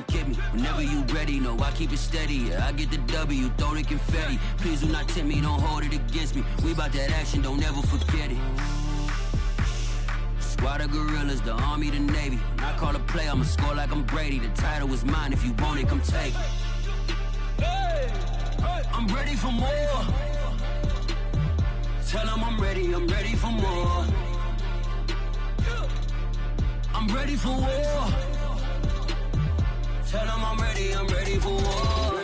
Get me whenever you ready, no, I keep it steady. Yeah, I get the W, throw the confetti. Please do not tempt me, don't hold it against me. We about that action, don't ever forget it. Squad of gorillas, the army, the navy. When I call a play, I'ma score like I'm Brady. The title is mine, if you want it, come take it. I'm ready for more. Tell them I'm ready for more. I'm ready for war. Tell them I'm ready for war.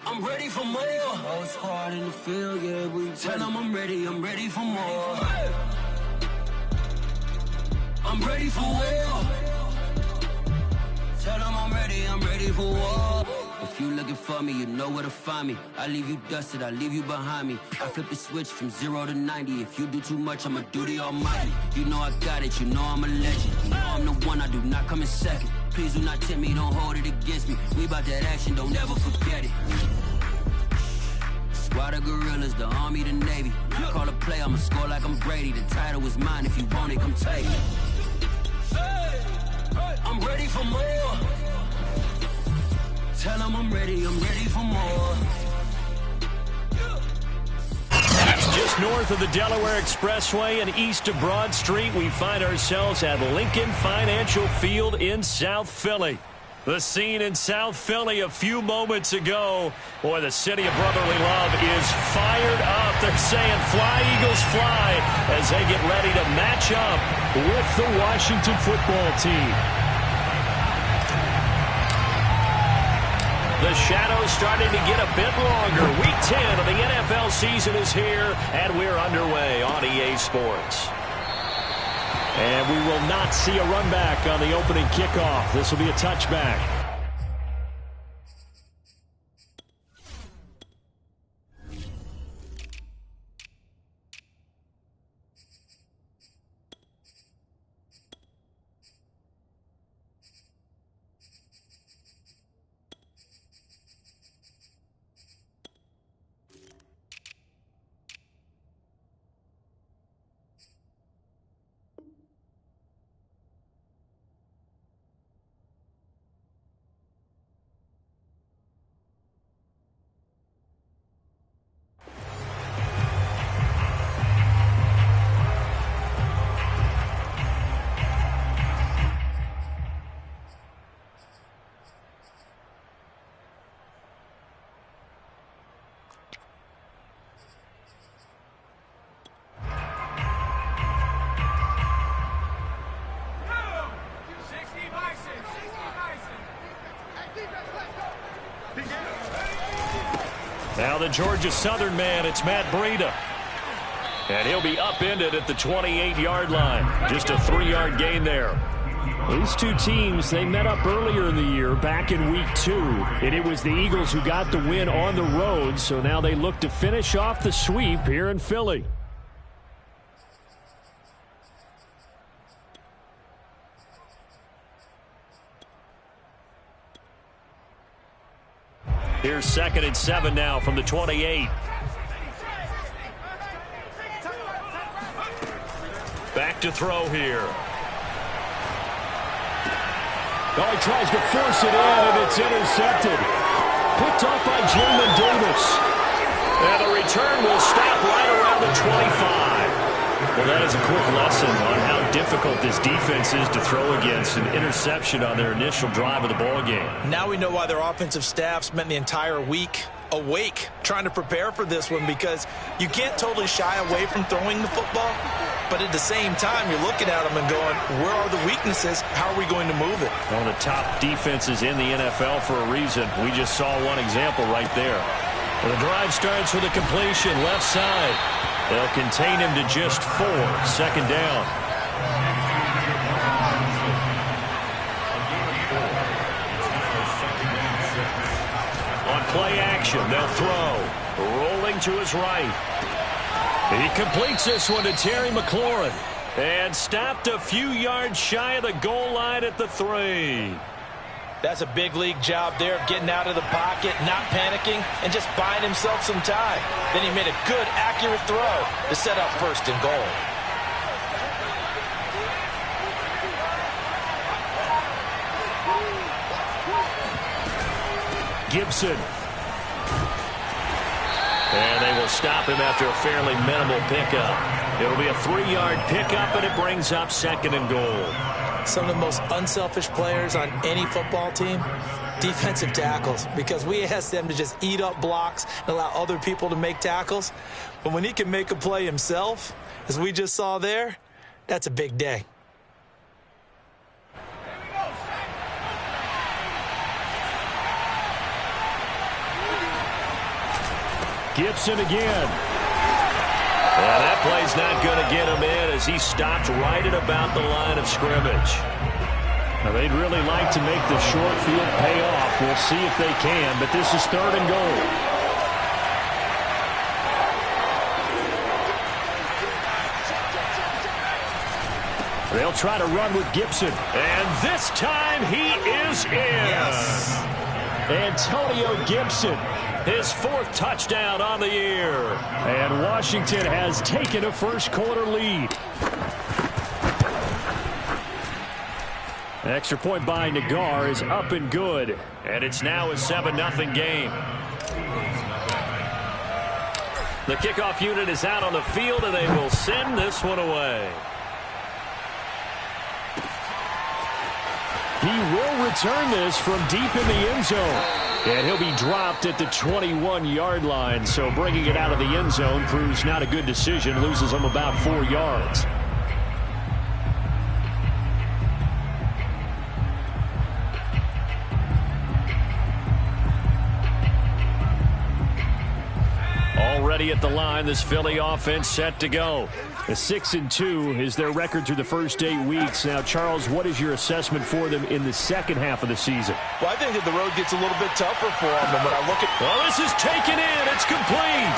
I'm ready for more. Oh, it's hard in the field, yeah, we tell them I'm ready for more. I'm ready for war. Tell them I'm ready for war. If you looking for me, you know where to find me. I leave you dusted, I leave you behind me. I flip the switch from 0 to 90. If you do too much, I'ma do the almighty. You know I got it, you know I'm a legend. You know I'm the one, I do not come in second. Please do not tempt me, don't hold it against me. We about that action, don't ever forget it. Squad of gorillas, the army, the navy. When I call a play, I'ma score like I'm Brady. The title is mine, if you want it, come take it. I'm ready for more. Tell them I'm ready for more. Just north of the Delaware Expressway and east of Broad Street, we find ourselves at Lincoln Financial Field in South Philly. The scene in South Philly a few moments ago. Boy, the city of brotherly love is fired up. They're saying fly, Eagles, fly, as they get ready to match up with the Washington football team. The shadows starting to get a bit longer. Week 10 of the NFL season is here, and we're underway on EA Sports. And we will not see a run back on the opening kickoff. This will be a touchback. Now the Georgia Southern man, it's Matt Breida. And he'll be upended at the 28-yard line. Just a 3-yard gain there. These two teams, they met up earlier in the year, back in Week 2. And it was the Eagles who got the win on the road. So now they look to finish off the sweep here in Philly. Here's 2nd and 7 now from the 28. Back to throw here. Oh, he tries to force it in, and it's intercepted. Picked off by Jamin Davis. And the return will stop right around the 25. Well, that is a quick lesson on how difficult this defense is to throw against. An interception on their initial drive of the ballgame. Now we know why their offensive staff spent the entire week awake trying to prepare for this one, because you can't totally shy away from throwing the football, but at the same time you're looking at them and going, where are the weaknesses? How are we going to move it? One of the top defenses in the NFL for a reason. We just saw one example right there. Well, the drive starts with a completion left side. They'll contain him to just 4. 2nd down. On play action, they'll throw. Rolling to his right. He completes this one to Terry McLaurin. And stopped a few yards shy of the goal line at the 3. That's a big league job there of getting out of the pocket, not panicking, and just buying himself some time. Then he made a good, accurate throw to set up 1st and goal. Gibson. And they will stop him after a fairly minimal pickup. It'll be a 3-yard pickup, and it brings up 2nd and goal. Some of the most unselfish players on any football team, defensive tackles, because we ask them to just eat up blocks and allow other people to make tackles. But when he can make a play himself, as we just saw there, that's a big day. Gibson again. And that play's not going to get him in as he stopped right at about the line of scrimmage. Now, they'd really like to make the short field pay off. We'll see if they can, but this is 3rd and goal. They'll try to run with Gibson. And this time he is in. Yes. Antonio Gibson, his 4th touchdown on the year. And Washington has taken a first-quarter lead. An extra point by Nagar is up and good. And it's now a 7-0 game. The kickoff unit is out on the field, and they will send this one away. He will return this from deep in the end zone. And he'll be dropped at the 21-yard line. So bringing it out of the end zone proves not a good decision. Loses him about 4 yards. Already at the line, this Philly offense set to go. A 6-2 is their record through the first 8 weeks. Now, Charles, what is your assessment for them in the second half of the season? Well, I think that the road gets a little bit tougher for them. And when I look at... Well, this is taken in. It's complete.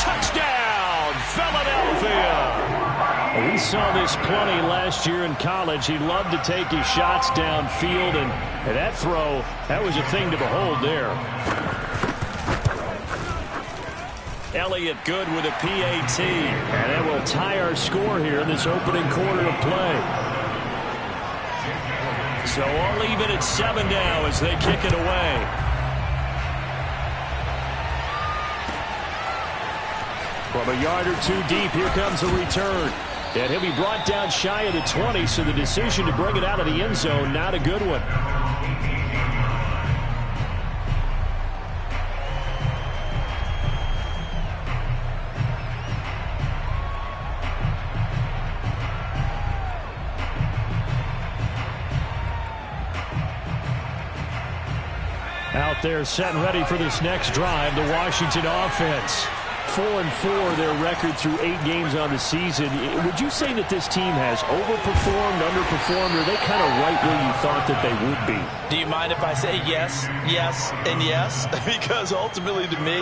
Touchdown, Philadelphia. We saw this plenty last year in college. He loved to take his shots downfield, and that throw, that was a thing to behold there. Elliott good with a PAT. And that will tie our score here in this opening quarter of play. So all even at 7 now as they kick it away. From a yard or 2 deep, here comes a return. And he'll be brought down shy of the 20, so the decision to bring it out of the end zone, not a good one. Out there set and ready for this next drive, the Washington offense. 4-4 their record through 8 games on the season. Would you say that this team has overperformed, underperformed, or are they kind of right where you thought that they would be? Do you mind if I say yes, yes, and yes? Because ultimately to me,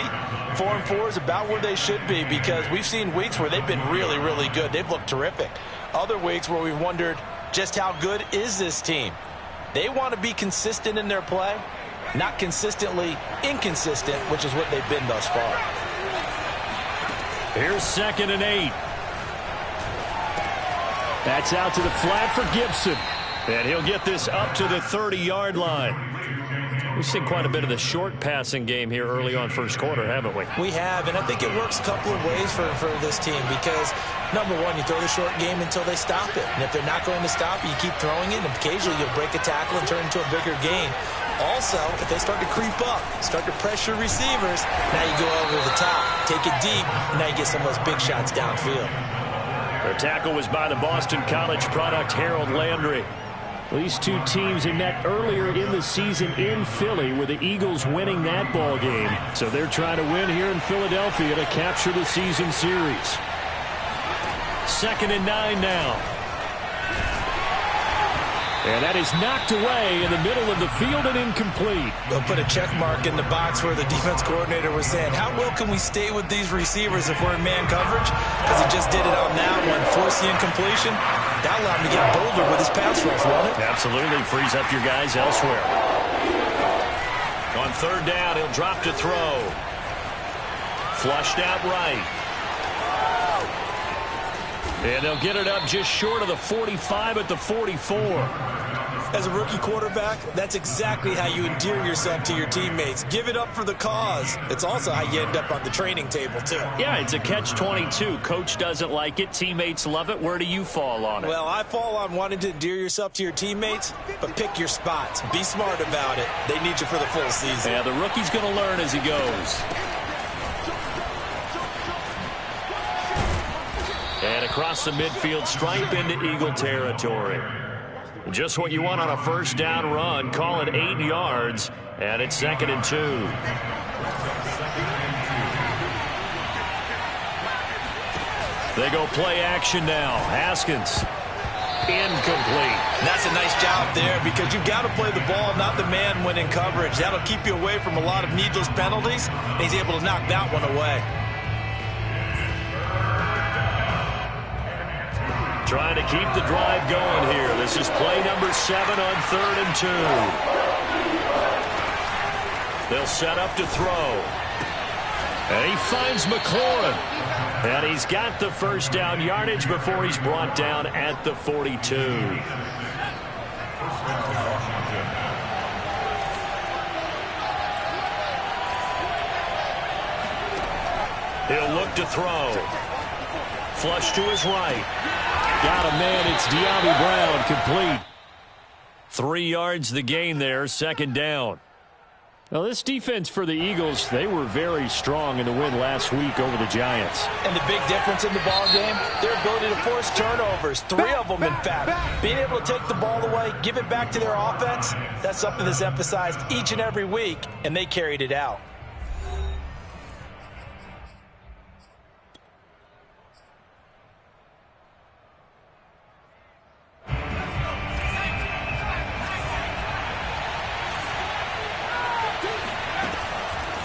4-4 is about where they should be, because we've seen weeks where they've been really, really good. They've looked terrific. Other weeks where we've wondered just how good is this team. They want to be consistent in their play, not consistently inconsistent, which is what they've been thus far. Here's 2nd and 8. That's out to the flat for Gibson. And he'll get this up to the 30-yard line. We've seen quite a bit of the short passing game here early on first quarter, haven't we? We have, and I think it works a couple of ways for this team because, number one, you throw the short game until they stop it. And if they're not going to stop it, you keep throwing it, and occasionally you'll break a tackle and turn it into a bigger gain. Also, if they start to creep up, start to pressure receivers, now you go over the top, take it deep, and now you get some of those big shots downfield. Their tackle was by the Boston College product, Harold Landry. These two teams had met earlier in the season in Philly with the Eagles winning that ball game. So they're trying to win here in Philadelphia to capture the season series. 2nd and 9 now. And that is knocked away in the middle of the field and incomplete. They'll put a check mark in the box where the defense coordinator was saying, how well can we stay with these receivers if we're in man coverage? Because he just did it on that one. Force the incompletion. That allowed him to get bolder with his pass rush, won't it? Absolutely. Frees up your guys elsewhere. On 3rd down, he'll drop to throw. Flushed out right. And they'll get it up just short of the 45 at the 44. As a rookie quarterback, that's exactly how you endear yourself to your teammates. Give it up for the cause. It's also how you end up on the training table, too. Yeah, it's a catch-22. Coach doesn't like it. Teammates love it. Where do you fall on it? Well, I fall on wanting to endear yourself to your teammates, but pick your spots. Be smart about it. They need you for the full season. Yeah, the rookie's going to learn as he goes. And across the midfield stripe into Eagle territory. Just what you want on a first down run. Call it 8 yards, and it's 2nd and 2. They go play action now. Haskins. Incomplete. That's a nice job there because you've got to play the ball, not the man when in coverage. That'll keep you away from a lot of needless penalties, and he's able to knock that one away. Trying to keep the drive going here. This is play number 7 on 3rd and 2. They'll set up to throw. And he finds McLaurin. And he's got the first down yardage before he's brought down at the 42. He'll look to throw. Flush to his right. Got a man. It's De'Ami Brown, complete. 3 yards the gain there, 2nd down. Now, this defense for the Eagles, they were very strong in the win last week over the Giants. And the big difference in the ball game, their ability to force turnovers, 3 of them, in fact. Being able to take the ball away, give it back to their offense, that's something that's emphasized each and every week, and they carried it out.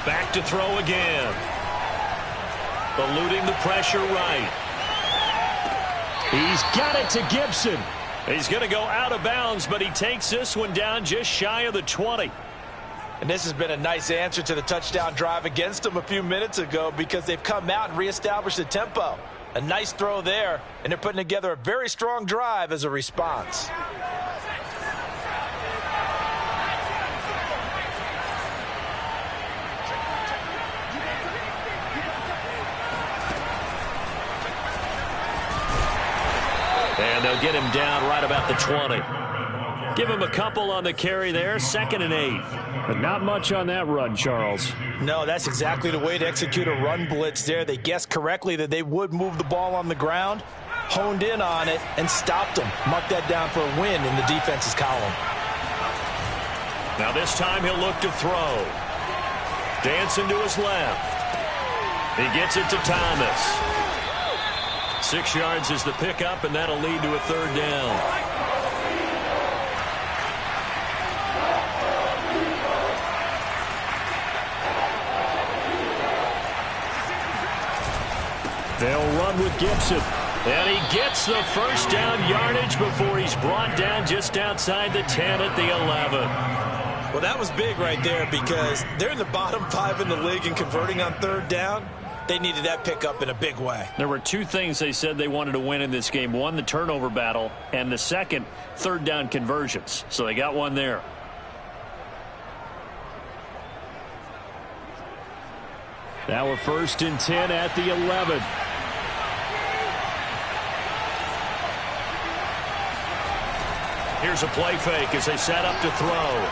Back to throw again. Eluding the pressure right. He's got it to Gibson. He's going to go out of bounds, but he takes this one down just shy of the 20. And this has been a nice answer to the touchdown drive against them a few minutes ago because they've come out and reestablished the tempo. A nice throw there, and they're putting together a very strong drive as a response. And they'll get him down right about the 20. Give him a couple on the carry there, 2nd and 8. But not much on that run, Charles. No, that's exactly the way to execute a run blitz there. They guessed correctly that they would move the ball on the ground, honed in on it, and stopped them. Mark that down for a win in the defense's column. Now this time he'll look to throw. Dancing to his left. He gets it to Thomas. 6 yards is the pickup, and that'll lead to a 3rd down. They'll run with Gibson. And he gets the first down yardage before he's brought down just outside the 10 at the 11. Well, that was big right there because they're in the bottom 5 in the league in converting on 3rd down. They needed that pickup in a big way. There were 2 things they said they wanted to win in this game. One, the turnover battle, and the second, 3rd down conversions. So they got one there. Now we're 1st and 10 at the 11. Here's a play fake as they set up to throw.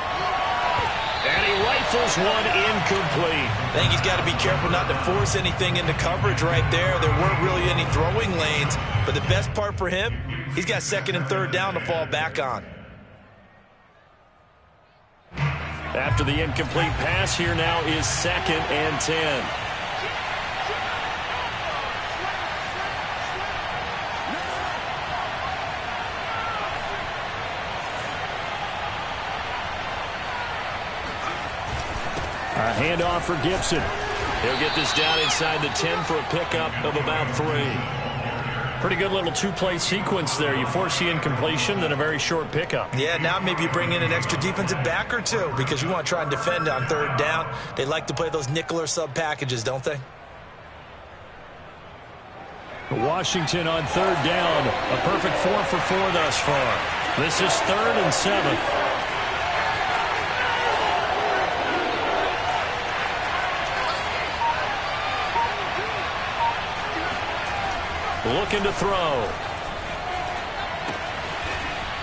And he rifles one incomplete. I think he's got to be careful not to force anything into coverage right there. There weren't really any throwing lanes. But the best part for him, he's got 2nd and 3rd down to fall back on. After the incomplete pass, here now is 2nd and 10. A handoff for Gibson. He'll get this down inside the 10 for a pickup of about 3. Pretty good little 2-play sequence there. You force the incompletion, then a very short pickup. Yeah, now maybe you bring in an extra defensive back or 2 because you want to try and defend on 3rd down. They like to play those nickel or sub packages, don't they? Washington on third down. A perfect 4 for 4 thus far. This is 3rd and 7. Looking to throw.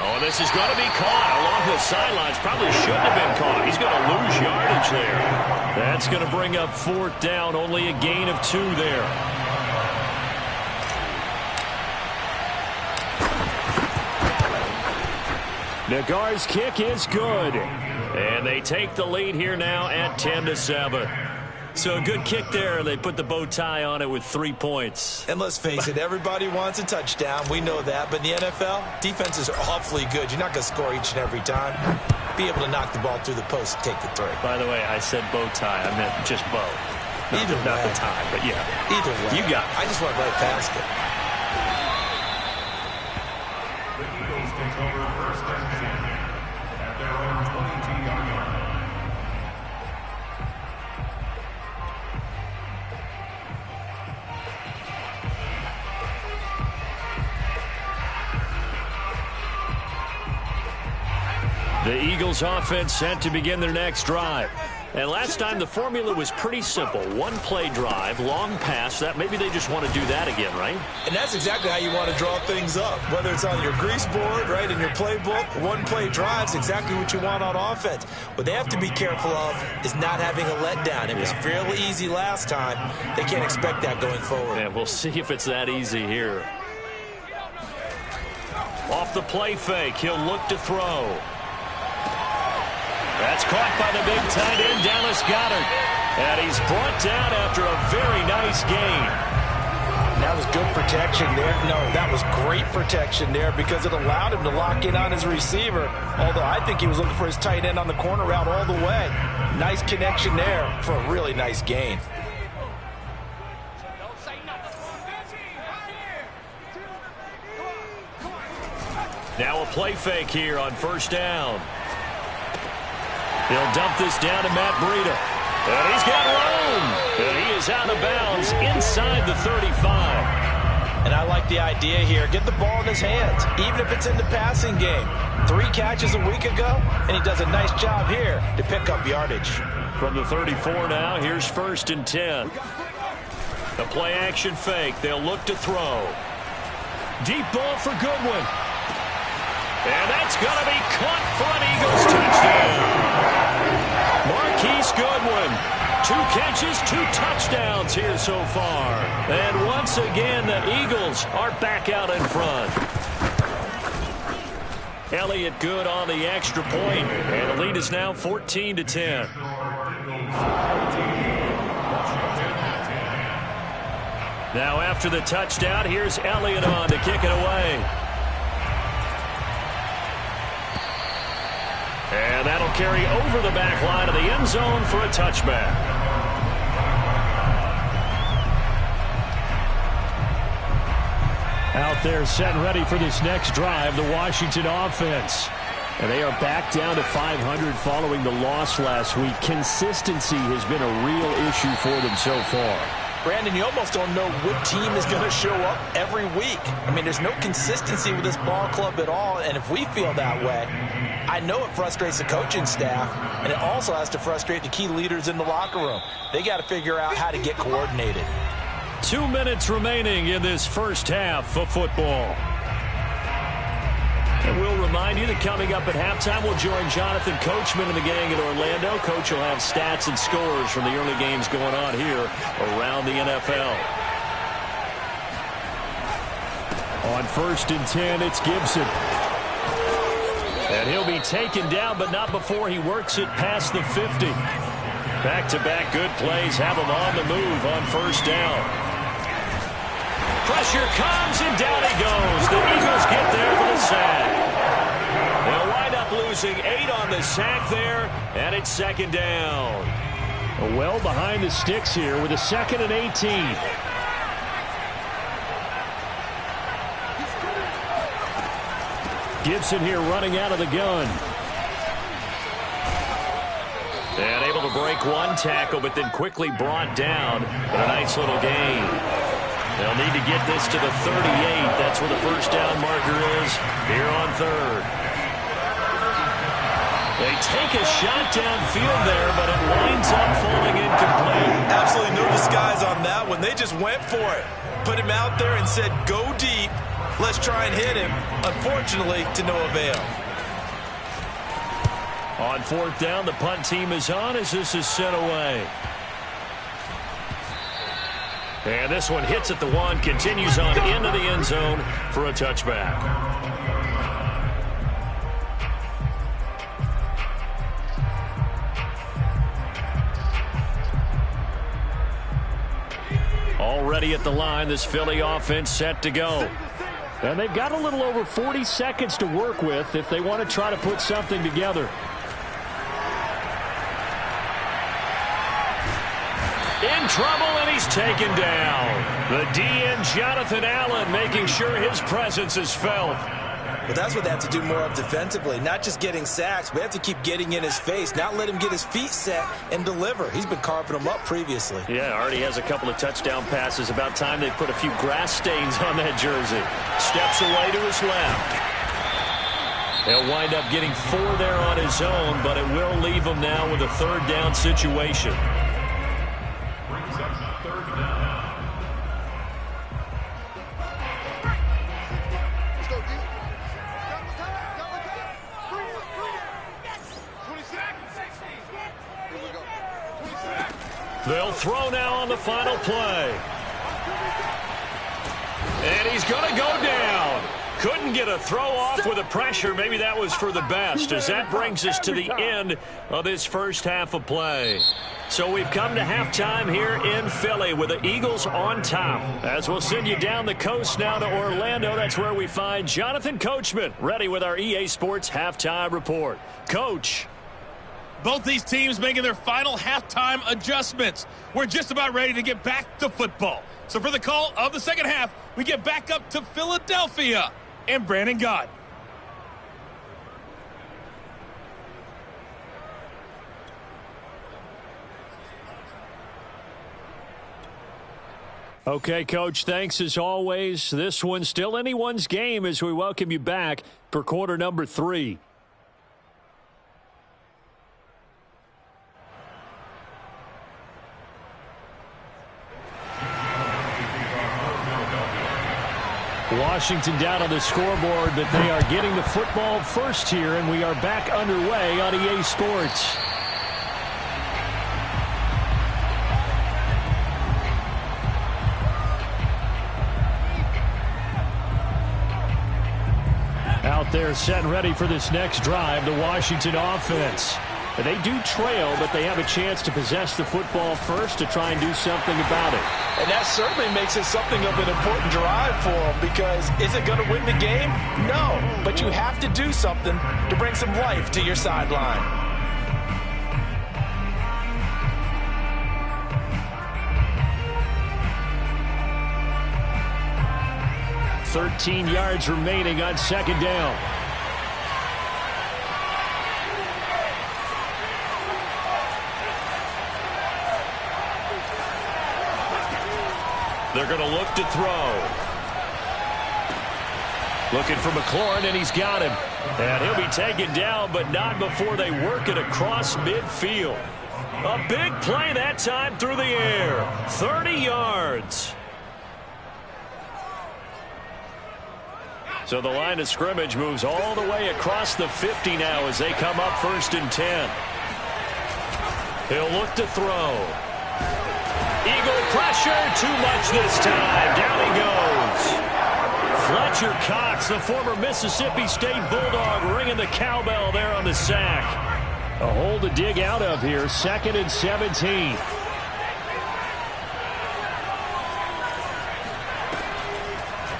Oh, this is going to be caught along the sidelines. Probably shouldn't have been caught. He's going to lose yardage there. That's going to bring up 4th down. Only a gain of 2 there. Nagar's kick is good. And they take the lead here now at 10-7. So a good kick there. They put the bow tie on it with 3 points. And let's face it, everybody wants a touchdown. We know that. But in the NFL, defenses are awfully good. You're not going to score each and every time. Be able to knock the ball through the post and take the throw. By the way, I said bow tie. I meant just bow. Not the tie, but yeah. Either way. You got it. I just went right past it. The Eagles take over 1st and 10 at their own 22-yard line. The Eagles offense set to begin their next drive. And last time the formula was pretty simple. 1-play drive, long pass. That maybe they just want to do that again, right? And that's exactly how you want to draw things up. Whether it's on your grease board, right, in your playbook, 1-play drive's exactly what you want on offense. What they have to be careful of is not having a letdown. It was fairly easy last time. They can't expect that going forward. Yeah, we'll see if it's that easy here. Off the play fake, he'll look to throw. That's caught by the big tight end, Dallas Goedert. And he's brought down after a very nice gain. That was good protection there. No, that was great protection there because it allowed him to lock in on his receiver. Although I think he was looking for his tight end on the corner route all the way. Nice connection there for a really nice gain. Now a play fake here on 1st down. He'll dump this down to Matt Breida. And he's got room. And he is out of bounds inside the 35. And I like the idea here. Get the ball in his hands, even if it's in the passing game. 3 catches a week ago, and he does a nice job here to pick up yardage. From the 34 now, here's 1st and 10. The play action fake. They'll look to throw. Deep ball for Goodwin. And that's going to be caught for an Eagles touchdown. Marquise Goodwin, 2 catches, 2 touchdowns here so far. And once again, the Eagles are back out in front. Elliott good on the extra point, and the lead is now 14-10. Now after the touchdown, here's Elliott on to kick it away. And that'll carry over the back line of the end zone for a touchback. Out there set and ready for this next drive, the Washington offense. And they are back down to 500 following the loss last week. Consistency has been a real issue for them so far. Brandon, you almost don't know what team is going to show up every week. I mean, there's no consistency with this ball club at all, and if we feel that way, I know it frustrates the coaching staff, and it also has to frustrate the key leaders in the locker room. They got to figure out how to get coordinated. 2 minutes remaining in this first half of football. And we'll remind you that coming up at halftime, we'll join Jonathan Coachman and the gang in Orlando. Coach will have stats and scores from the early games going on here around the NFL. On 1st and 10, it's Gibson. And he'll be taken down, but not before he works it past the 50. Back-to-back good plays have him on the move on 1st down. Pressure comes, and down he goes. The Eagles get there for the sack. They'll wind up losing 8 on the sack there, and it's 2nd down. Well behind the sticks here with a 2nd and 18. Gibson here running out of the gun. And able to break 1 tackle, but then quickly brought down. But a nice little gain. They'll need to get this to the 38. That's where the first down marker is here on third. They take a shot downfield there, but it winds up falling incomplete. Absolutely no disguise on that one. They just went for it. Put him out there and said, go deep. Let's try and hit him. Unfortunately, to no avail. On fourth down, the punt team is on as this is sent away. And this one hits at the one, continues on into the end zone for a touchback. Already at the line, this Philly offense set to go. And they've got a little over 40 seconds to work with if they want to try to put something together. In trouble, and he's taken down. The DN, Jonathan Allen, making sure his presence is felt. But that's what they have to do more of defensively, not just getting sacks, but they have to keep getting in his face, not let him get his feet set and deliver. He's been carving them up previously. Yeah, already has a couple of touchdown passes. About time they put a few grass stains on that jersey. Steps away to his left. He'll wind up getting 4 there on his own, but it will leave him now with a third down situation. Brings up third down. They'll throw now on the final play. And he's going to go down. Couldn't get a throw off with the pressure. Maybe that was for the best, as that brings us to the end of this first half of play. So we've come to halftime here in Philly with the Eagles on top. As we'll send you down the coast now to Orlando, that's where we find Jonathan Coachman ready with our EA Sports halftime report. Coach. Both these teams making their final halftime adjustments. We're just about ready to get back to football. So for the call of the second half, we get back up to Philadelphia and Brandon Gott. Okay, Coach, thanks as always. This one's still anyone's game as we welcome you back for quarter number 3. Washington down on the scoreboard, but they are getting the football first here, and we are back underway on EA Sports. Out there set and ready for this next drive, the Washington offense. They do trail, but they have a chance to possess the football first to try and do something about it. And that certainly makes it something of an important drive for them, because is it going to win the game? No, but you have to do something to bring some life to your sideline. .13 yards remaining on second down. They're going to look to throw. Looking for McLaurin, and he's got him. And he'll be taken down, but not before they work it across midfield. A big play that time through the air. 30 yards. So the line of scrimmage moves all the way across the 50 now as they come up 1st and 10. He'll look to throw. Eagle pressure, too much this time. Down he goes. Fletcher Cox, the former Mississippi State Bulldog, ringing the cowbell there on the sack. A hole to dig out of here, 2nd and 17.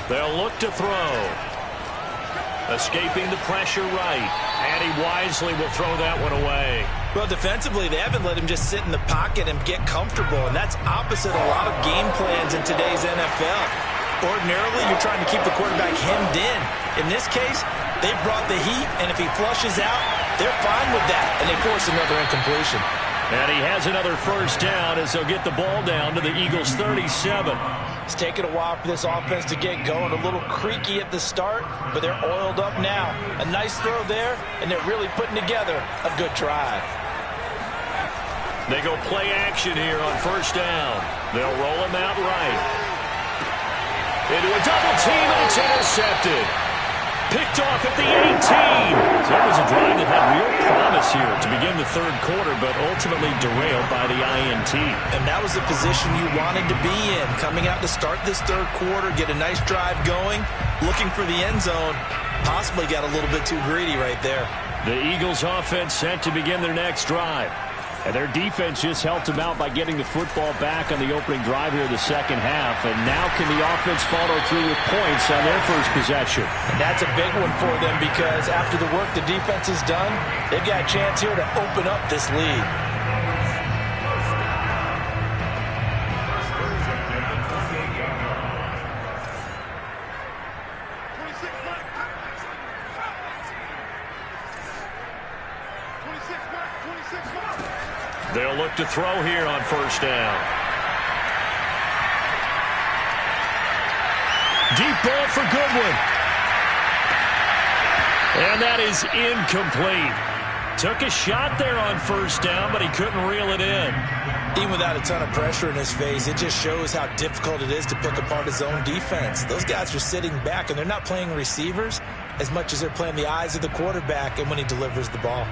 They'll look to throw. Escaping the pressure right. And he wisely will throw that one away. Well, defensively, they haven't let him just sit in the pocket and get comfortable, and that's opposite a lot of game plans in today's NFL. Ordinarily, you're trying to keep the quarterback hemmed in. In this case, they brought the heat, and if he flushes out, they're fine with that, and they force another incompletion. And he has another first down as they'll get the ball down to the Eagles' 37. It's taken a while for this offense to get going. A little creaky at the start, but they're oiled up now. A nice throw there, and they're really putting together a good drive. They go play action here on first down. They'll roll him out right. Into a double team, and it's intercepted. Picked off at the 18. So that was a drive that had real promise here to begin the third quarter, but ultimately derailed by the INT. And that was the position you wanted to be in. Coming out to start this third quarter, get a nice drive going, looking for the end zone. Possibly got a little bit too greedy right there. The Eagles offense set to begin their next drive. And their defense just helped them out by getting the football back on the opening drive here in the second half. And now can the offense follow through with points on their first possession? And that's a big one for them because after the work the defense has done, they've got a chance here to open up this lead. They'll look to throw here on first down. Deep ball for Goodwin. And that is incomplete. Took a shot there on first down, but he couldn't reel it in. Even without a ton of pressure in his face, it just shows how difficult it is to pick apart his own defense. Those guys are sitting back, and they're not playing receivers as much as they're playing the eyes of the quarterback and when he delivers the ball.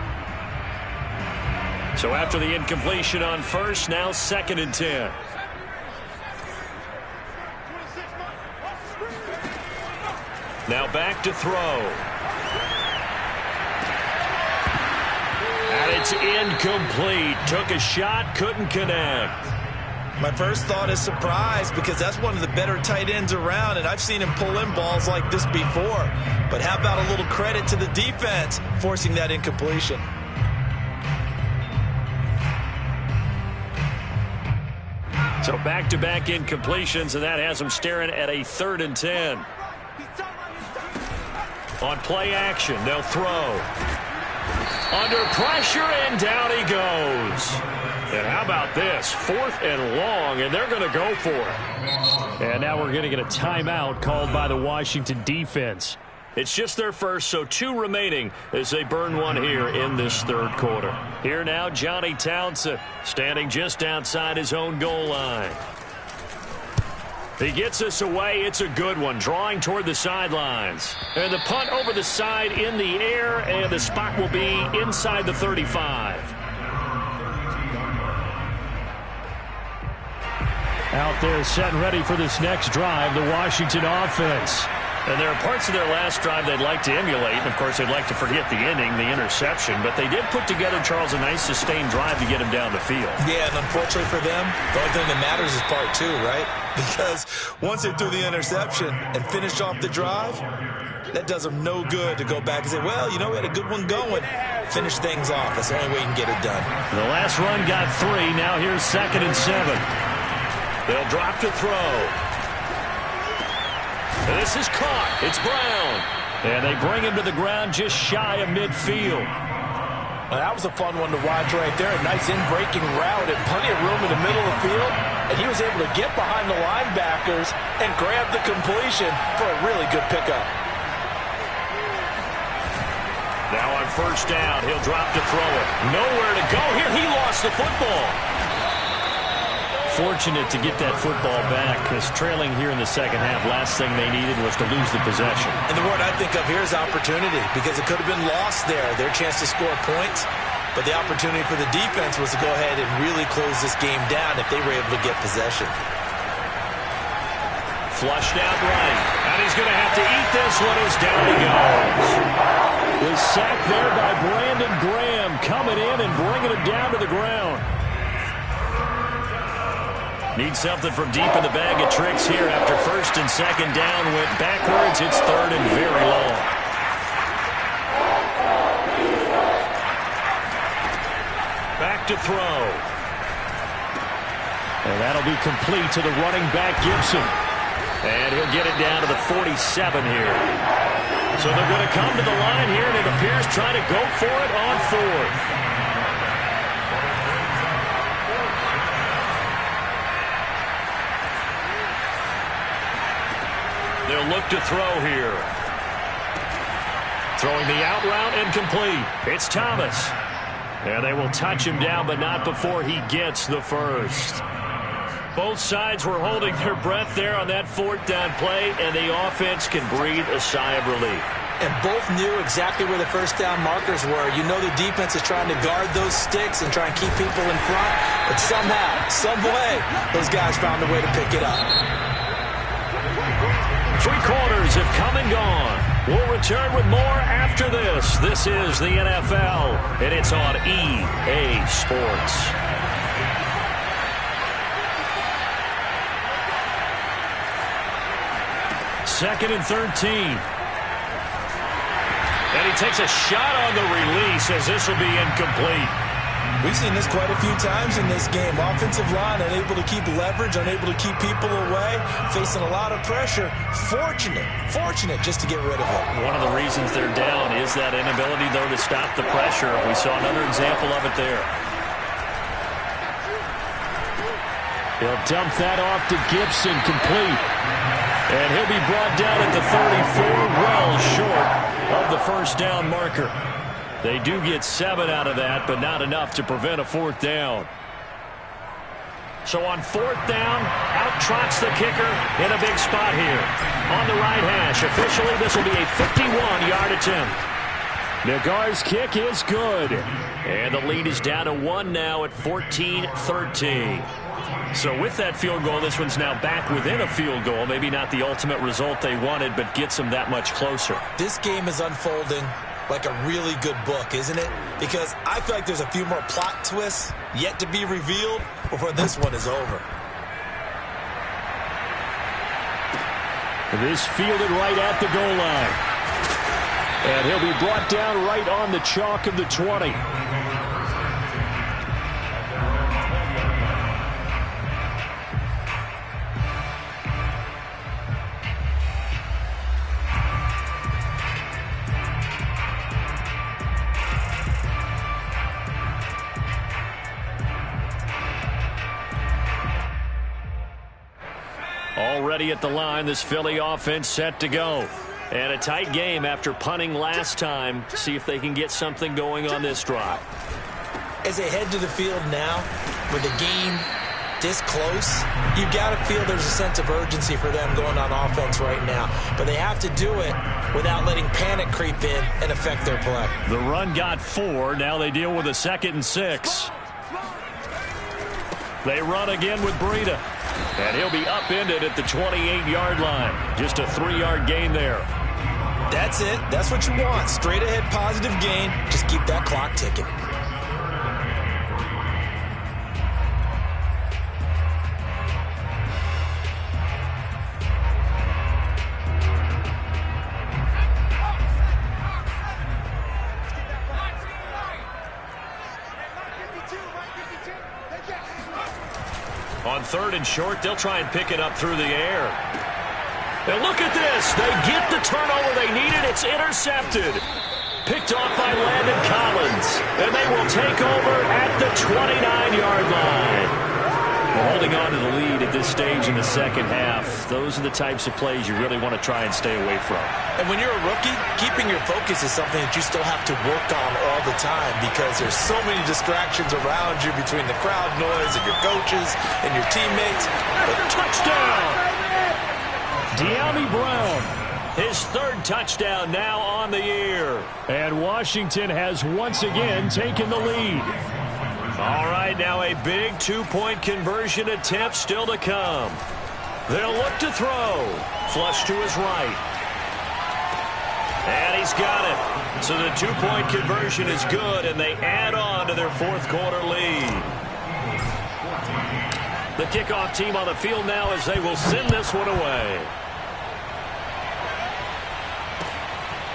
So after the incompletion on first, now 2nd and 10. Now back to throw. And it's incomplete. Took a shot, couldn't connect. My first thought is surprise because that's one of the better tight ends around, and I've seen him pull in balls like this before. But how about a little credit to the defense forcing that incompletion? So back-to-back incompletions, and that has them staring at a 3rd and 10. On play action, they'll throw. Under pressure, and down he goes. And how about this? 4th and long, and they're going to go for it. And now we're going to get a timeout called by the Washington defense. It's just their first, so 2 remaining as they burn one here in this third quarter. Here now, Johnny Townsend standing just outside his own goal line. He gets us away. It's a good one, drawing toward the sidelines. And the punt over the side in the air, and the spot will be inside the 35. Out there set and ready for this next drive, the Washington offense. And there are parts of their last drive they'd like to emulate. And, of course, they'd like to forget the ending, the interception. But they did put together, Charles, a nice sustained drive to get him down the field. Yeah, and unfortunately for them, the only thing that matters is part 2, right? Because once they threw the interception and finished off the drive, that does them no good to go back and say, well, you know, we had a good one going. Finish things off. That's the only way you can get it done. The last run got 3. Now here's 2nd and 7. They'll drop to throw. And this is caught. It's Brown. And they bring him to the ground just shy of midfield. Well, that was a fun one to watch right there. A nice in-breaking route and plenty of room in the middle of the field. And he was able to get behind the linebackers and grab the completion for a really good pickup. Now on first down, he'll drop to throw it. Nowhere to go here. He lost the football. Fortunate to get that football back because trailing here in the second half, last thing they needed was to lose the possession. And the word I think of here is opportunity because it could have been lost there, their chance to score points. But the opportunity for the defense was to go ahead and really close this game down if they were able to get possession. Flushed out right. And he's going to have to eat this one as down he goes. The sack there by Brandon Graham coming in and bringing him down to the ground. Need something from deep in the bag of tricks here after 1st and 2nd down went backwards. It's 3rd and very long. Back to throw. And that'll be complete to the running back Gibson. And he'll get it down to the 47 here. So they're going to come to the line here, and it appears trying to go for it on 4th. look to throw here. Throwing the out route incomplete. It's Thomas. And they will touch him down, but not before he gets the first. Both sides were holding their breath there on that fourth down play, and the offense can breathe a sigh of relief. And both knew exactly where the first down markers were. You know the defense is trying to guard those sticks and try and keep people in front. But somehow, some way, those guys found a way to pick it up. 3 quarters have come and gone. We'll return with more after this. This is the NFL, and it's on EA Sports. Second and 13. And he takes a shot on the release as this will be incomplete. We've seen this quite a few times in this game. Offensive line unable to keep leverage, unable to keep people away, facing a lot of pressure. Fortunate just to get rid of it. One of the reasons they're down is that inability, though, to stop the pressure. We saw another example of it there. He'll dump that off to Gibson, complete. And he'll be brought down at the 34, well short of the first down marker. They do get 7 out of that, but not enough to prevent a fourth down. So on fourth down, out trots the kicker in a big spot here. On the right hash, officially this will be a 51-yard attempt. Nagar's kick is good. And the lead is down to 1 now at 14-13. So with that field goal, this one's now back within a field goal. Maybe not the ultimate result they wanted, but gets them that much closer. This game is unfolding like a really good book, isn't it? Because I feel like there's a few more plot twists yet to be revealed before this one is over. This fielded right at the goal line. And he'll be brought down right on the chalk of the 20. Already at the line, this Philly offense set to go. And a tight game after punting last time. See if they can get something going on this drive. As they head to the field now, with the game this close, you've got to feel there's a sense of urgency for them going on offense right now. But they have to do it without letting panic creep in and affect their play. The run got 4. Now they deal with a 2nd and 6. They run again with Breida. And he'll be upended at the 28-yard line. Just a 3-yard gain there. That's it. That's what you want. Straight ahead positive gain. Just keep that clock ticking. On 3rd and short, they'll try and pick it up through the air. And look at this. They get the turnover they needed. It's intercepted. Picked off by Landon Collins. And they will take over at the 29-yard line. Well, holding on to the lead at this stage in the second half, those are the types of plays you really want to try and stay away from. And when you're a rookie, keeping your focus is something that you still have to work on all the time because there's so many distractions around you between the crowd noise and your coaches and your teammates. But touchdown! De'Ami Brown, his 3rd touchdown now on the year. And Washington has once again taken the lead. All right, now a big 2-point conversion attempt still to come. They'll look to throw. Flush to his right. And he's got it. So the 2-point conversion is good, and they add on to their 4th quarter lead. The kickoff team on the field now as they will send this one away.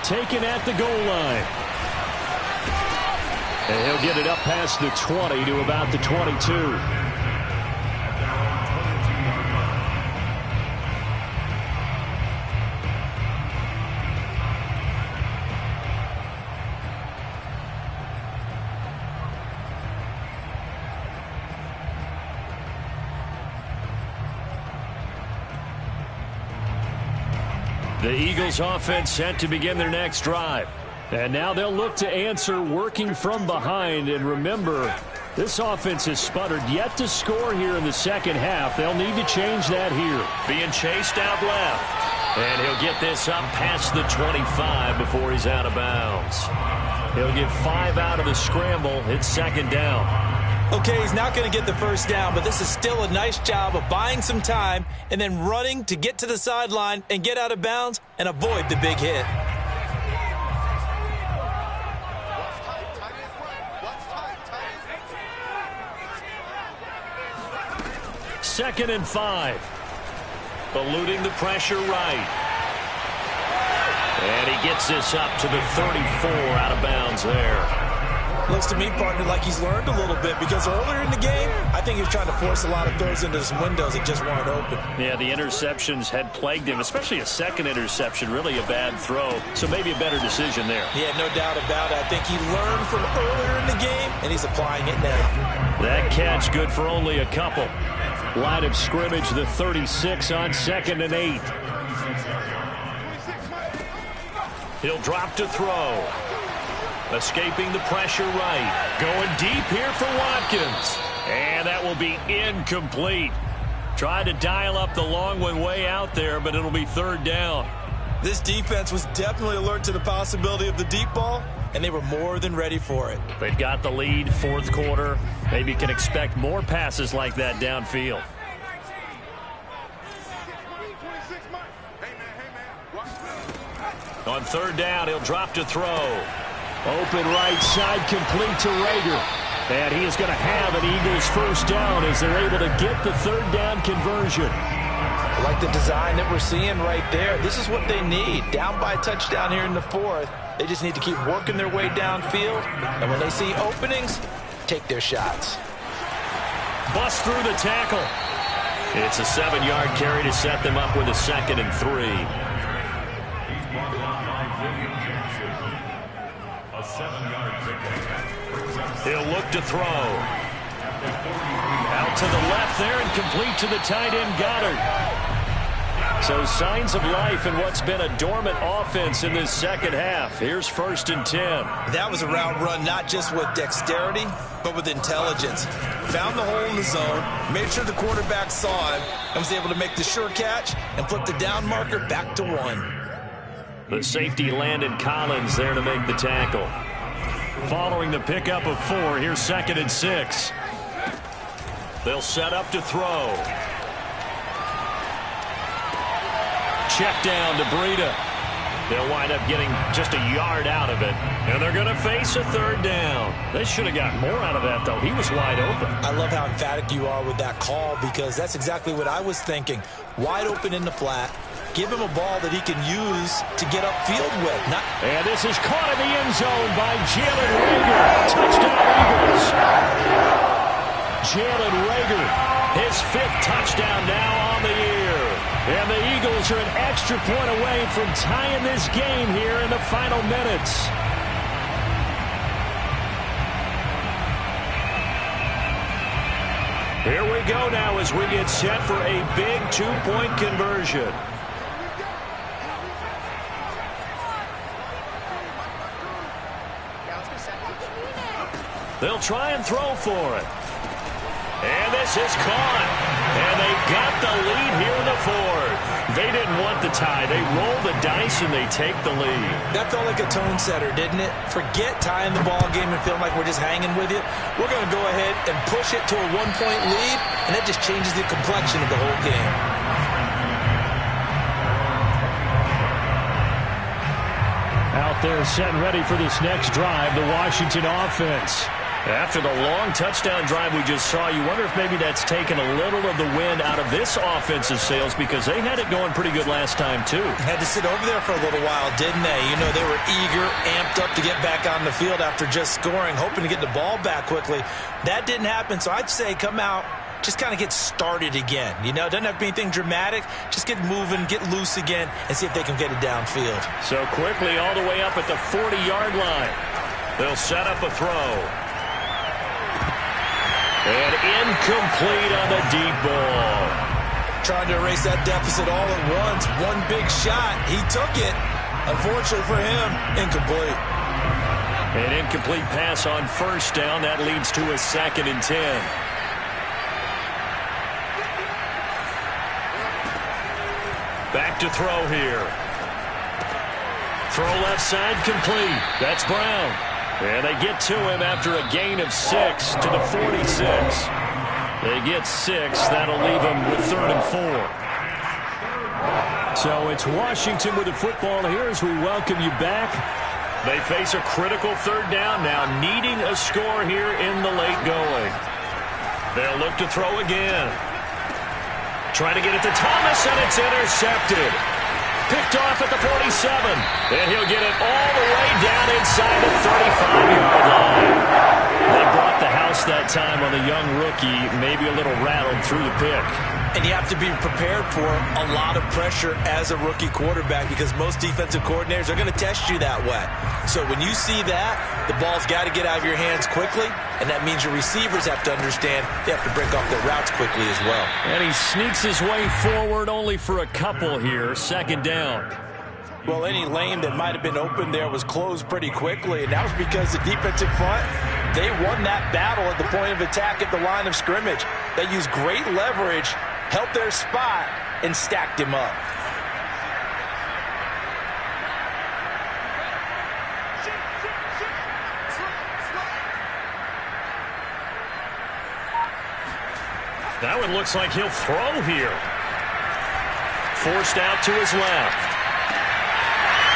Taken at the goal line. And he'll get it up past the 20 to about the 22. The Eagles offense set to begin their next drive. And now they'll look to answer working from behind. And remember, this offense has sputtered yet to score here in the second half. They'll need to change that here. Being chased out left. And he'll get this up past the 25 before he's out of bounds. He'll get 5 out of the scramble. It's second down. Okay, he's not going to get the first down, but this is still a nice job of buying some time and then running to get to the sideline and get out of bounds and avoid the big hit. Second and 5. Eluding the pressure right. And he gets this up to the 34 out of bounds there. Looks to me, partner, like he's learned a little bit because earlier in the game, I think he was trying to force a lot of throws into some windows that just weren't open. Yeah, the interceptions had plagued him, especially a second interception, really a bad throw. So maybe a better decision there. Yeah, no doubt about it. I think he learned from earlier in the game, and he's applying it now. That catch good for only a couple. Line of scrimmage, the 36 on 2nd and 8. He'll drop to throw. Escaping the pressure right. Going deep here for Watkins. And that will be incomplete. Tried to dial up the long one way out there, but it'll be third down. This defense was definitely alert to the possibility of the deep ball, and they were more than ready for it. They've got the lead, fourth quarter. Maybe can expect more passes like that downfield. On third down, he'll drop to throw. Open right side, complete to Rager. And he is going to have an Eagles first down as they're able to get the third down conversion. I like the design that we're seeing right there. This is what they need. Down by a touchdown here in the fourth. They just need to keep working their way downfield. And when they see openings, take their shots. Bust through the tackle. It's a 7-yard carry to set them up with a 2nd and 3. He'll look to throw. Out to the left there and complete to the tight end Goddard. So signs of life in what's been a dormant offense in this second half. Here's 1st and 10. That was a route run not just with dexterity, but with intelligence. Found the hole in the zone, made sure the quarterback saw him, and was able to make the sure catch and flip the down marker back to 1. The safety Landon Collins there to make the tackle. Following the pickup of 4, here's 2nd and 6. They'll set up to throw. Check down to Breida. They'll wind up getting just a yard out of it. And they're going to face a third down. They should have gotten more out of that, though. He was wide open. I love how emphatic you are with that call because that's exactly what I was thinking. Wide open in the flat. Give him a ball that he can use to get upfield with. And this is caught in the end zone by Jalen Rager. Touchdown, Eagles. Jalen Rager, his 5th touchdown now on the year. And the Eagles are an extra point away from tying this game here in the final minutes. Here we go now as we get set for a big 2-point conversion. They'll try and throw for it. And this is caught. And they've got the lead here in the 4th. They didn't want the tie. They roll the dice and they take the lead. That felt like a tone setter, didn't it? Forget tying the ball game and feeling like we're just hanging with you. We're going to go ahead and push it to a 1-point lead, and that just changes the complexion of the whole game. Out there set and ready for this next drive, the Washington offense. After the long touchdown drive we just saw, you wonder if maybe that's taken a little of the wind out of this offensive sails because they had it going pretty good last time, too. Had to sit over there for a little while, didn't they? You know, they were eager, amped up to get back on the field after just scoring, hoping to get the ball back quickly. That didn't happen, so I'd say come out, just kind of get started again. You know, it doesn't have to be anything dramatic. Just get moving, get loose again, and see if they can get it downfield. So quickly all the way up at the 40-yard line. They'll set up a throw. And incomplete on the deep ball. trying to erase that deficit all at once. One big shot. He took it. Unfortunately for him, incomplete. An incomplete pass on first down. That leads to a 2nd and 10. Back to throw here. Throw left side complete. That's Brown. And they get to him after a gain of 6 to the 46. They get 6. That'll leave them with 3rd and 4. So it's Washington with the football here as we welcome you back. They face a critical 3rd down now, needing a score here in the late going. They'll look to throw again. Trying to get it to Thomas, and it's intercepted. Picked off at the 47. And he'll get it all the way down inside the 35-yard line. They brought the house that time on the young rookie, maybe a little rattled through the pick. And you have to be prepared for a lot of pressure as a rookie quarterback because most defensive coordinators are going to test you that way. So when you see that, the ball's got to get out of your hands quickly, and that means your receivers have to understand they have to break off their routes quickly as well. And he sneaks his way forward only for a couple here, 2nd down. Well, any lane that might have been open there was closed pretty quickly, and that was because the defensive front, they won that battle at the point of attack at the line of scrimmage. They used great leverage, held their spot, and stacked him up. That one looks like he'll throw here. Forced out to his left.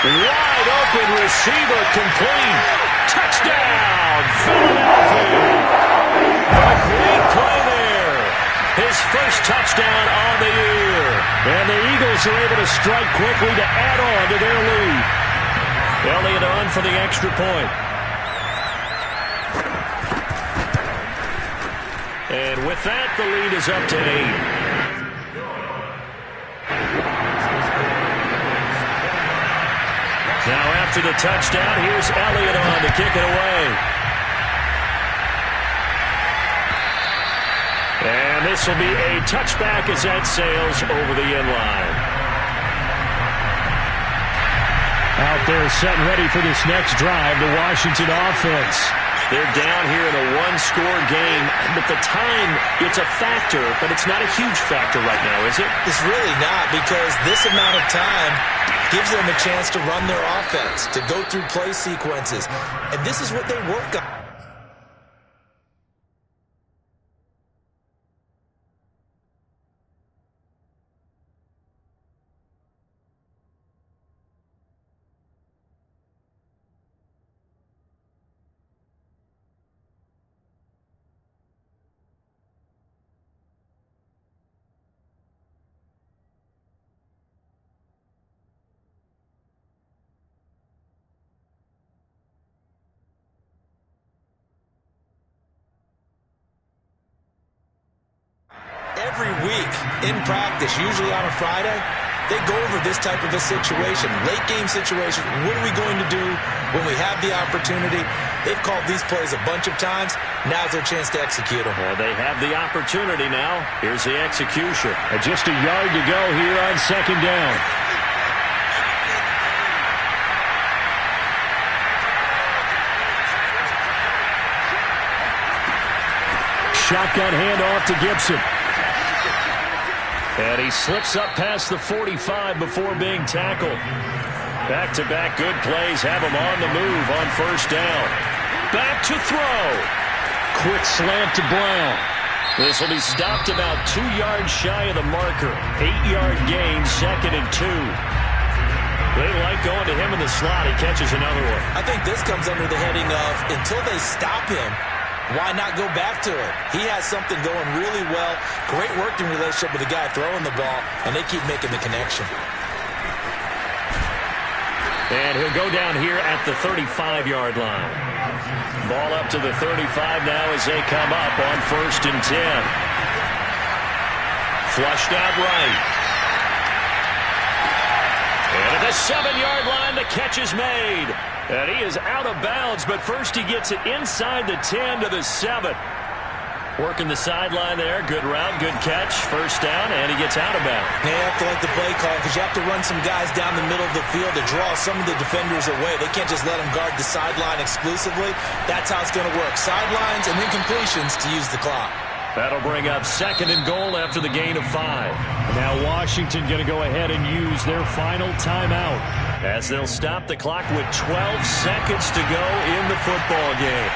Wide open receiver complete. Touchdown, Philadelphia. A great play there. His first touchdown on the year. And the Eagles are able to strike quickly to add on to their lead. Elliott on for the extra point. And with that, the lead is up to 8. Now after the touchdown, here's Elliott on to kick it away. And this will be a touchback as that sails over the end line. Out there set and ready for this next drive, the Washington offense. They're down here in a one-score game, but the time, it's a factor, but it's not a huge factor right now, is it? It's really not, because this amount of time gives them a chance to run their offense, to go through play sequences, and this is what they work on. Every week in practice, usually on a Friday, they go over this type of a situation, late game situation. What are we going to do when we have the opportunity? They've called these plays a bunch of times. Now's their chance to execute them. Well, they have the opportunity now. Here's the execution. Just a yard to go here on 2nd down. Shotgun handoff to Gibson. And he slips up past the 45 before being tackled. Back-to-back good plays have him on the move on 1st down. Back to throw. Quick slant to Brown. This will be stopped about 2 yards shy of the marker. 8-yard gain, 2nd and 2. They like going to him in the slot. He catches another one. I think this comes under the heading of until they stop him, why not go back to it? He has something going really well. Great working relationship with the guy throwing the ball, and they keep making the connection. And he'll go down here at the 35-yard line. Ball up to the 35 now as they come up on 1st and 10. Flushed out right. And at the 7-yard line, the catch is made. And he is out of bounds, but first he gets it inside the 10 to the 7. Working the sideline there. Good route, good catch. First down, and he gets out of bounds. They have to like the play call because you have to run some guys down the middle of the field to draw some of the defenders away. They can't just let them guard the sideline exclusively. That's how it's going to work. Sidelines and then completions to use the clock. That'll bring up 2nd and goal after the gain of 5. Now Washington going to go ahead and use their final timeout, as they'll stop the clock with 12 seconds to go in the football game.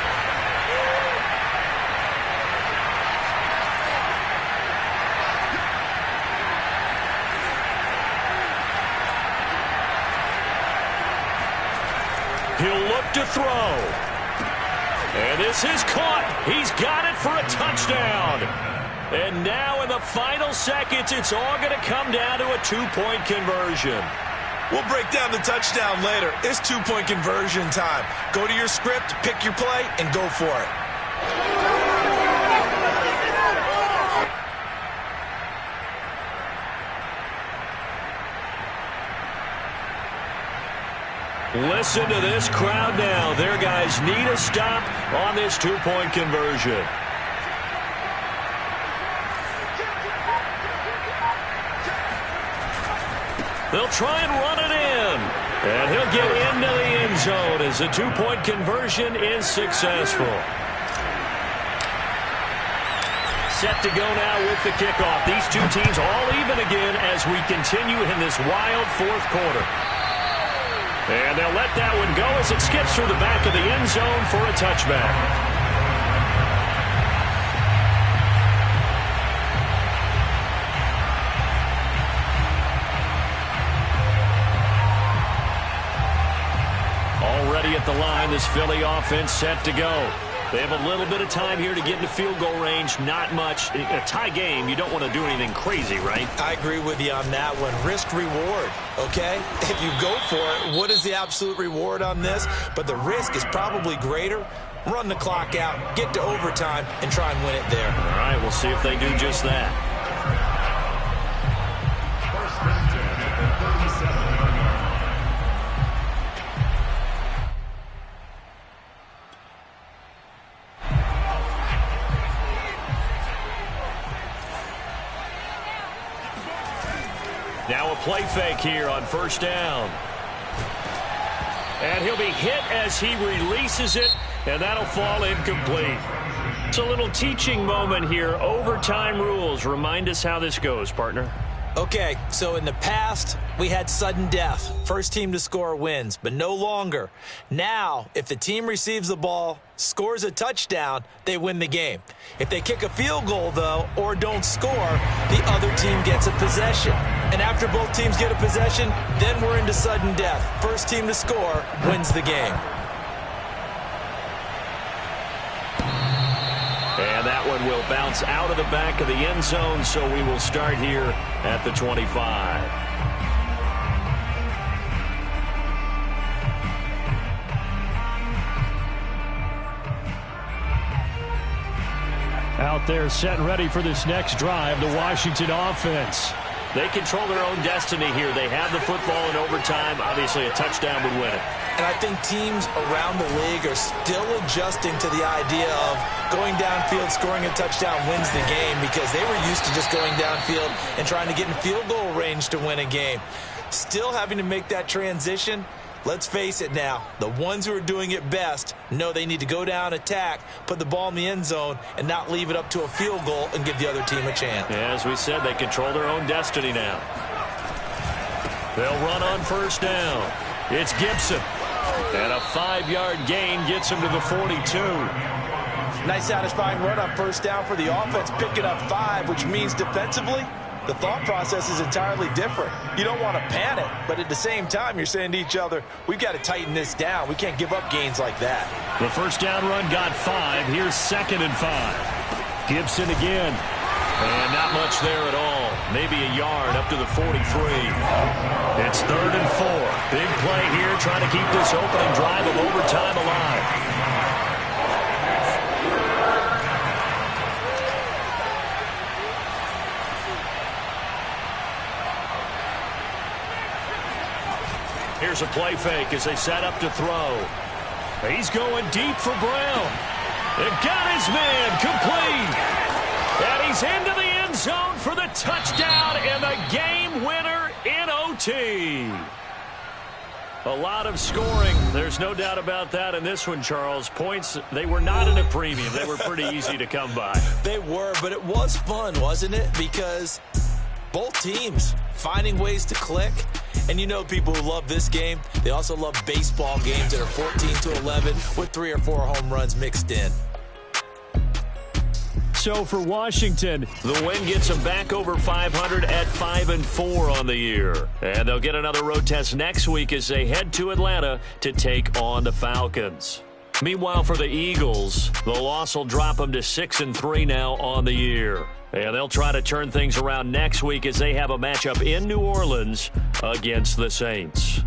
He'll look to throw. And this is caught. He's got it for a touchdown. And now in the final seconds, it's all going to come down to a 2-point conversion. We'll break down the touchdown later. It's 2-point conversion time. Go to your script, pick your play, and go for it. Listen to this crowd now. Their guys need a stop on this 2-point conversion. They'll try and run it in. And he'll get into the end zone as the 2-point conversion is successful. Set to go now with the kickoff. These two teams all even again as we continue in this wild 4th quarter. And they'll let that one go as it skips through the back of the end zone for a touchback. Already at the line, this Philly offense set to go. They have a little bit of time here to get into field goal range. Not much. A tie game, you don't want to do anything crazy, right? I agree with you on that one. Risk-reward, okay? If you go for it, what is the absolute reward on this? But the risk is probably greater. Run the clock out, get to overtime, and try and win it there. All right, we'll see if they do just that. Now a play fake here on 1st down. And he'll be hit as he releases it, and that'll fall incomplete. It's a little teaching moment here. Overtime rules. Remind us how this goes, partner. Okay, so in the past, we had sudden death. First team to score wins, but no longer. Now, if the team receives the ball, scores a touchdown, they win the game. If they kick a field goal, though, or don't score, the other team gets a possession. And after both teams get a possession, then we're into sudden death. First team to score wins the game. And that one will bounce out of the back of the end zone, so we will start here at the 25. Out there set and ready for this next drive, the Washington offense. They control their own destiny here. They have the football in overtime. Obviously, a touchdown would win it. And I think teams around the league are still adjusting to the idea of going downfield, scoring a touchdown wins the game, because they were used to just going downfield and trying to get in field goal range to win a game. Still having to make that transition. Let's face it now, the ones who are doing it best know they need to go down, attack, put the ball in the end zone, and not leave it up to a field goal and give the other team a chance. Yeah, as we said, they control their own destiny now. They'll run on 1st down. It's Gibson. And a 5-yard gain gets him to the 42. Nice satisfying run on 1st down for the offense, picking up 5, which means defensively, the thought process is entirely different. You don't want to panic, but at the same time, you're saying to each other, we've got to tighten this down. We can't give up gains like that. The 1st down run got 5. Here's 2nd and 5. Gibson again. And not much there at all. Maybe a yard up to the 43. It's 3rd and 4. Big play here, trying to keep this opening drive of overtime alive. Here's a play fake as they set up to throw. He's going deep for Brown. And got his man complete. He's into the end zone for the touchdown and the game winner in OT. A lot of scoring. There's no doubt about that in this one, Charles. Points, they were not in a premium. They were pretty easy to come by. They were, but it was fun, wasn't it? Because both teams finding ways to click. And you know people who love this game, they also love baseball games that are 14-11 with 3 or 4 home runs mixed in. So for Washington, the win gets them back over 500 at 5-4 on the year. And they'll get another road test next week as they head to Atlanta to take on the Falcons. Meanwhile, for the Eagles, the loss will drop them to 6-3 now on the year. And they'll try to turn things around next week as they have a matchup in New Orleans against the Saints.